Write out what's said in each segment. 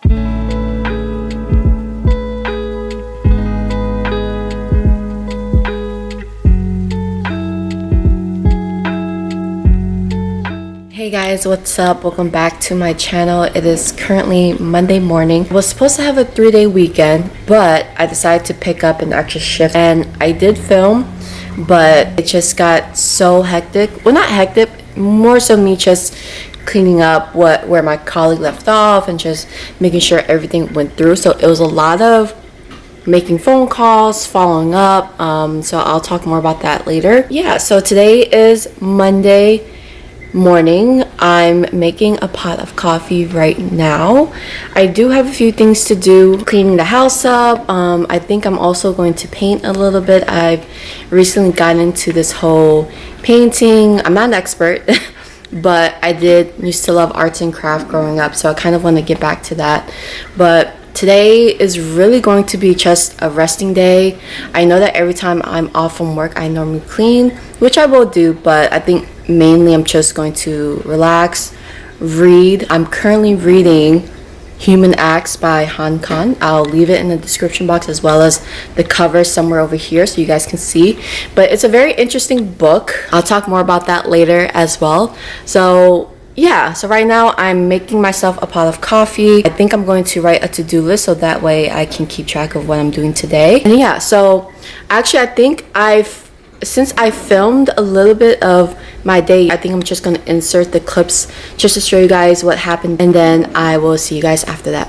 Hey guys, what's up? Welcome back to my channel. It is currently Monday morning. I was supposed to have a 3-day weekend, but I decided to pick up an extra shift and I did film, but it just got so hectic. Well, not hectic, more so me just cleaning up where my colleague left off and just making sure everything went through. So it was a lot of making phone calls, following up, so I'll talk more about that later. Yeah, so today is Monday morning. I'm making a pot of coffee right now. I do have a few things to do, cleaning the house up. I think I'm also going to paint a little bit. I've recently gotten into this whole painting. I'm not an expert but I did used to love arts and craft growing up, so I kind of want to get back to that. But today is really going to be just a resting day. I know that every time I'm off from work I normally clean, which I will do, but I think mainly I'm just going to relax, read. I'm currently reading Human Acts by Han Kang. I'll leave it in the description box as well as the cover somewhere over here so you guys can see. But it's a very interesting book. I'll talk more about that later as well. So yeah, so right now I'm making myself a pot of coffee. I think I'm going to write a to-do list so that way I can keep track of what I'm doing today. And yeah, so actually I think since I filmed a little bit of my day, I think I'm just gonna insert the clips just to show you guys what happened, and then I will see you guys after that.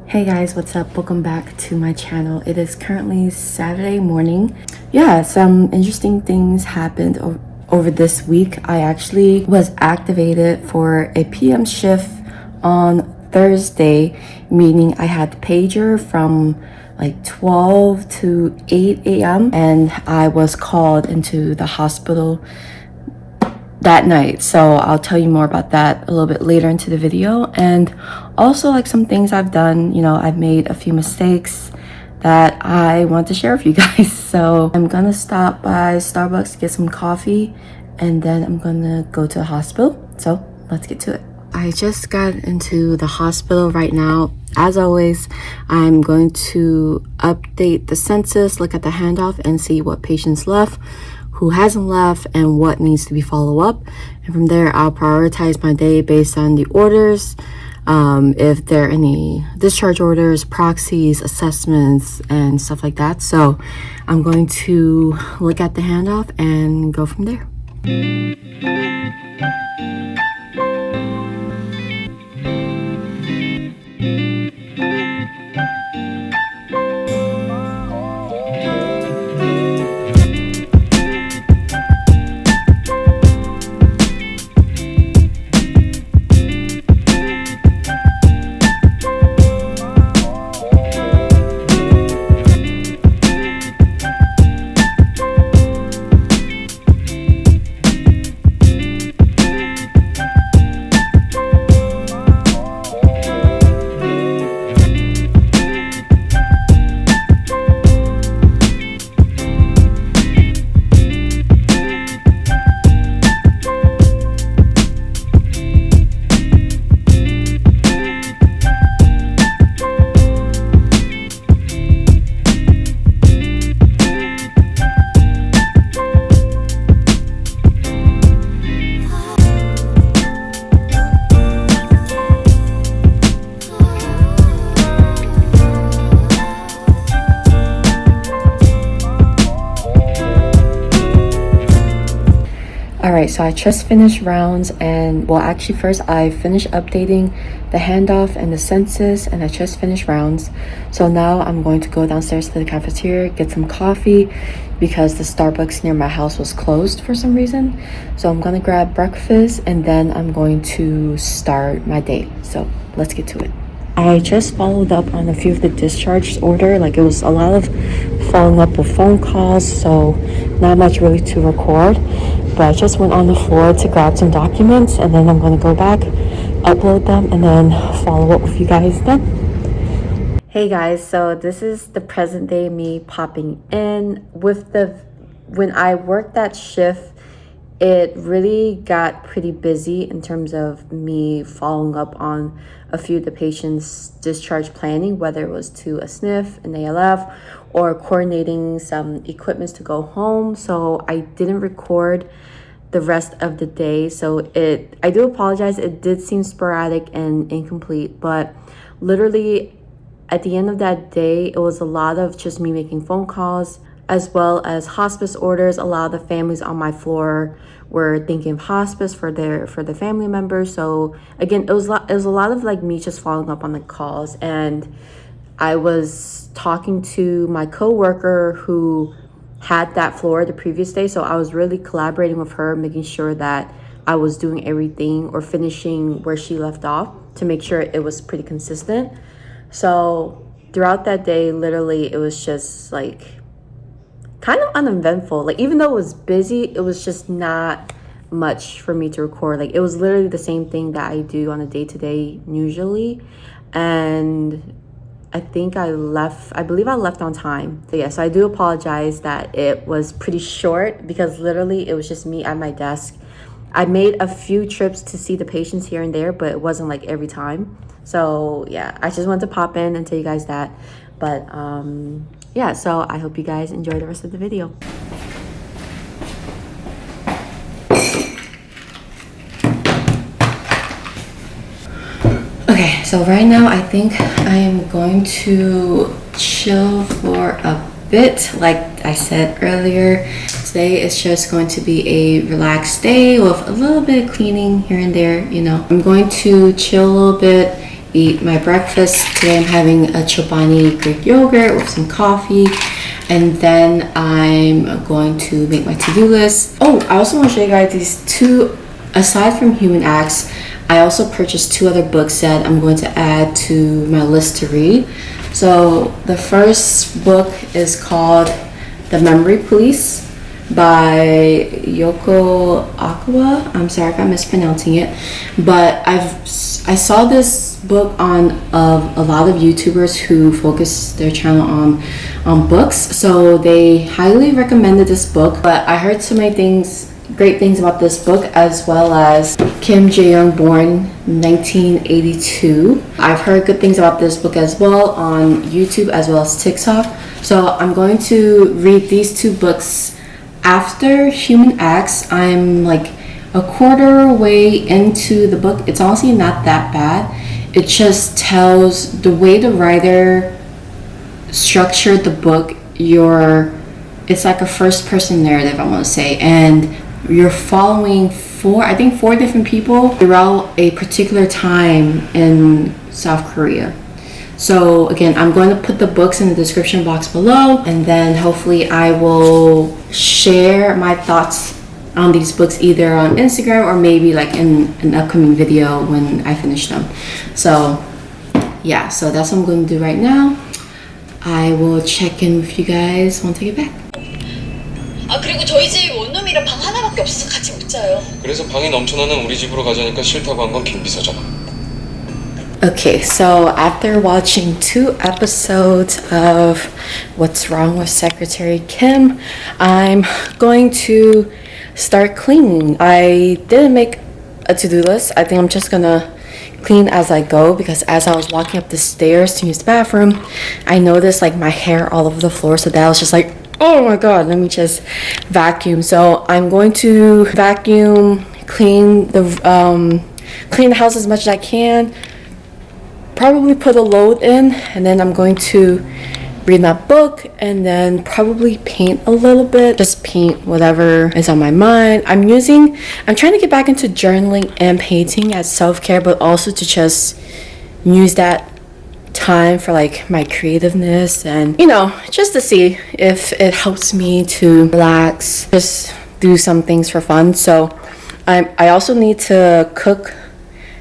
Hey guys, what's up? Welcome back to my channel. It is currently Saturday morning. Yeah, some interesting things happened over this week. I actually was activated for a PM shift on Thursday, meaning I had the pager from like 12 to 8 a.m. and I was called into the hospital that night. So I'll tell you more about that a little bit later into the video. And also like some things I've done, you know, I've made a few mistakes that I want to share with you guys. So I'm gonna stop by Starbucks to get some coffee and then I'm gonna go to the hospital. So let's get to it. I just got into the hospital right now. As always, I'm going to update the census, look at the handoff and see what patients left, who hasn't left, and what needs to be followed up. And from there, I'll prioritize my day based on the orders, if there are any discharge orders, proxies, assessments, and stuff like that. So I'm going to look at the handoff and go from there. Alright, so I just finished rounds and, well, actually first I finished updating the handoff and the census and I just finished rounds. So now I'm going to go downstairs to the cafeteria, get some coffee because the Starbucks near my house was closed for some reason. So I'm gonna grab breakfast and then I'm going to start my day. So let's get to it. I just followed up on a few of the discharge order. Like it was a lot of following up with phone calls, so not much really to record. But I just went on the floor to grab some documents and then I'm going to go back, upload them, and then follow up with you guys then. Hey guys, so this is the present day me popping in with when I worked that shift it really got pretty busy in terms of me following up on a few of the patient's discharge planning, whether it was to a sniff, an ALF, or coordinating some equipments to go home. So I didn't record the rest of the day. So I do apologize. It did seem sporadic and incomplete, but literally at the end of that day, it was a lot of just me making phone calls as well as hospice orders. A lot of the families on my floor were thinking of hospice for their family members. So again, it was a lot of like me just following up on the calls, and I was talking to my coworker who had that floor the previous day. So I was really collaborating with her, making sure that I was doing everything or finishing where she left off to make sure it was pretty consistent. So throughout that day, literally, it was just like kind of uneventful. Like, even though it was busy, it was just not much for me to record. Like, it was literally the same thing that I do on a day-to-day usually. And I believe I left on time. So yeah, so I do apologize that it was pretty short, because literally it was just me at my desk. I made a few trips to see the patients here and there, but it wasn't like every time. So yeah, I just wanted to pop in and tell you guys that. But yeah, so I hope you guys enjoy the rest of the video. Okay, so right now I think I am going to chill for a bit. Like I said earlier, today is just going to be a relaxed day with a little bit of cleaning here and there, you know. I'm going to chill a little bit, eat my breakfast. Today I'm having a Chobani Greek yogurt with some coffee, and then I'm going to make my to-do list. Oh, I also want to show you guys these two, aside from Human Acts, I also purchased two other books that I'm going to add to my list to read. So the first book is called The Memory Police by Yoko Ogawa. I'm sorry if I'm mispronouncing it, but I saw this book on a lot of YouTubers who focus their channel on books, so they highly recommended this book. But I heard so many great things about this book, as well as Kim Jiyoung, born 1982. I've heard good things about this book as well on YouTube as well as TikTok. So I'm going to read these two books after Human Acts. I'm like a quarter way into the book. It's honestly not that bad. It just tells the way the writer structured the book. It's like a first person narrative, I want to say, and you're following four different people throughout a particular time in South Korea. So again, I'm going to put the books in the description box below, and then hopefully I will share my thoughts on these books either on Instagram or maybe like in an upcoming video when I finish them. So yeah, so that's what I'm going to do right now. I will check in with you guys once I get back. 아, 그리고 저희 집 원룸이랑 방 하나밖에 없어서 같이 못 자요. 그래서 방이 넘쳐나는 우리 집으로 가자니까 싫다고 한 건 김 비서잖아. Okay, so after watching 2 episodes of What's Wrong with Secretary Kim, I'm going to start cleaning. I didn't make a to-do list. I think I'm just gonna clean as I go, because as I was walking up the stairs to use the bathroom, I noticed like my hair all over the floor, so that I was just like, oh my god, let me just vacuum. So I'm going to vacuum, clean the house as much as I can, probably put a load in, and then I'm going to read that book and then probably paint a little bit. Just paint whatever is on my mind. I'm trying to get back into journaling and painting as self-care, but also to just use that time for like my creativeness, and you know, just to see if it helps me to relax, just do some things for fun. So I also need to cook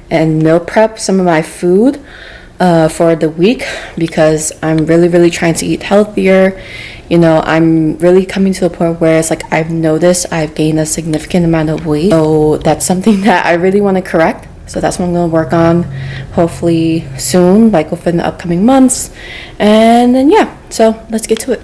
and meal prep some of my food for the week, because I'm really trying to eat healthier. You know, I'm really coming to the point where it's like I've noticed I've gained a significant amount of weight, so that's something that I really want to correct. So that's what I'm going to work on hopefully soon, like within the upcoming months. And then yeah, so let's get to it.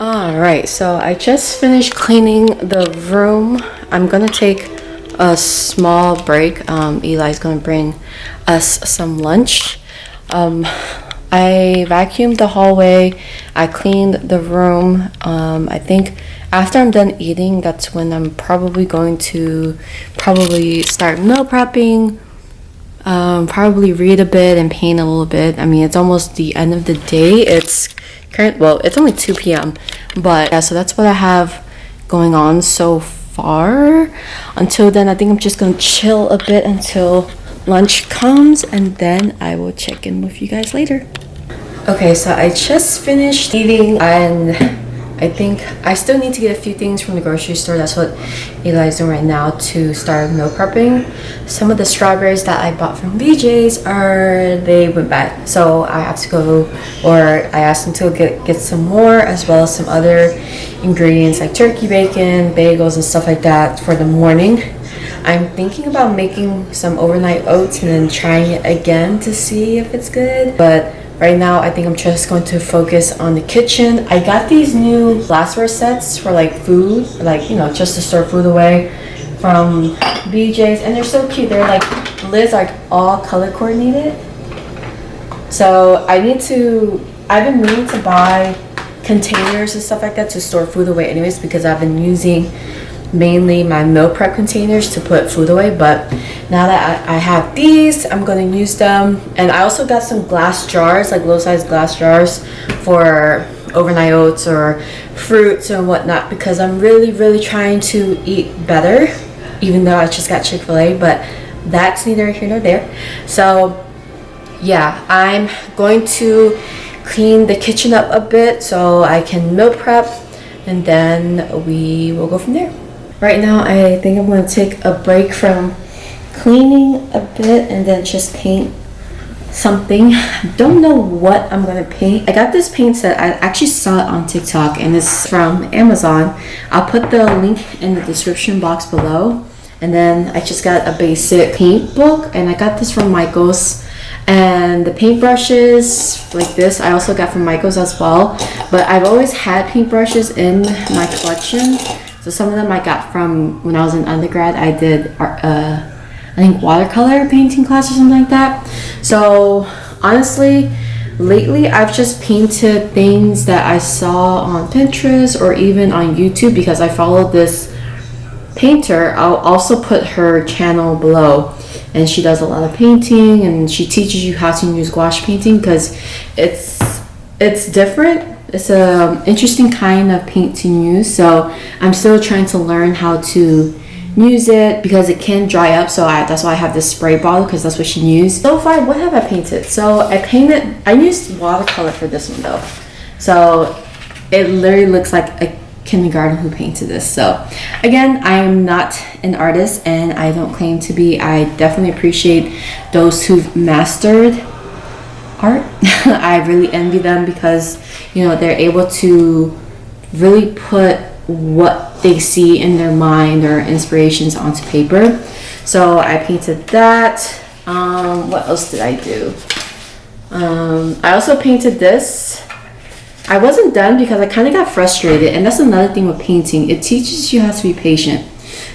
Alright, so I just finished cleaning the room. I'm gonna take a small break. Eli's gonna bring us some lunch. I vacuumed the hallway, I cleaned the room. I think after I'm done eating, that's when I'm probably going to start meal prepping, probably read a bit and paint a little bit. I mean, it's almost the end of the day. It's only 2 p.m. but yeah, so that's what I have going on so far. Until then, I think I'm just gonna chill a bit until lunch comes, and then I will check in with you guys later. Okay, so I just finished eating, and I think I still need to get a few things from the grocery store. That's what Eli's doing right now to start meal prepping. Some of the strawberries that I bought from BJ's they went bad, so I have to go, or I asked him to get some more, as well as some other ingredients like turkey bacon, bagels, and stuff like that for the morning. I'm thinking about making some overnight oats and then trying it again to see if it's good, but right now I think I'm just going to focus on the kitchen. I got these new glassware sets for like food, like, you know, just to store food away from BJ's, and they're so cute. They're like, the lids are all color coordinated. So I've been meaning to buy containers and stuff like that to store food away anyways, because I've been using mainly my meal prep containers to put food away, but now that I have these, I'm going to use them. And I also got some glass jars, like little size glass jars for overnight oats or fruits and whatnot, because I'm really trying to eat better, even though I just got Chick-fil-A, but that's neither here nor there. So yeah, I'm going to clean the kitchen up a bit so I can meal prep, and then we will go from there. Right now, I think I'm going to take a break from cleaning a bit and then just paint something. Don't know what I'm going to paint. I got this paint set. I actually saw it on TikTok, and it's from Amazon. I'll put the link in the description box below. And then I just got a basic paint book, and I got this from Michael's. And the paintbrushes like this I also got from Michael's as well, but I've always had paintbrushes in my collection. So some of them I got from when I was in undergrad. I did I think watercolor painting class or something like that. So honestly, lately I've just painted things that I saw on Pinterest or even on YouTube, because I followed this painter. I'll also put her channel below, and she does a lot of painting, and she teaches you how to use gouache painting, because it's different. It's a interesting kind of paint to use, so I'm still trying to learn how to use it, because it can dry up. So that's why I have this spray bottle, because that's what she used. So far, what have I painted? So I used watercolor for this one though, so it literally looks like a kindergarten who painted this. So again, I am not an artist, and I don't claim to be. I definitely appreciate those who've mastered art. I really envy them, because you know, they're able to really put what they see in their mind or inspirations onto paper. So I painted that. What else did I do? I also painted this. I wasn't done because I kind of got frustrated, and that's another thing with painting. It teaches you how to be patient.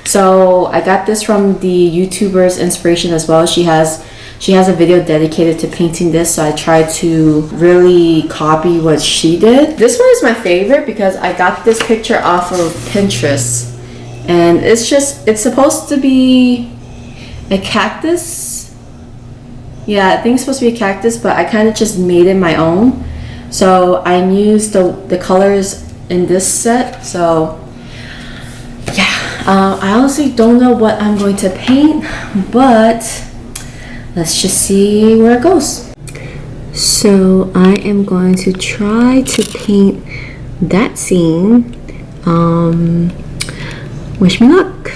So I got this from the YouTuber's inspiration as well. She has a video dedicated to painting this, so I tried to really copy what she did. This one is my favorite because I got this picture off of Pinterest, and it's supposed to be a cactus. Yeah, I think it's supposed to be a cactus, but I kind of just made it my own. So I used the colors in this set. So yeah, I honestly don't know what I'm going to paint, but let's just see where it goes. So I am going to try to paint that scene. Wish me luck.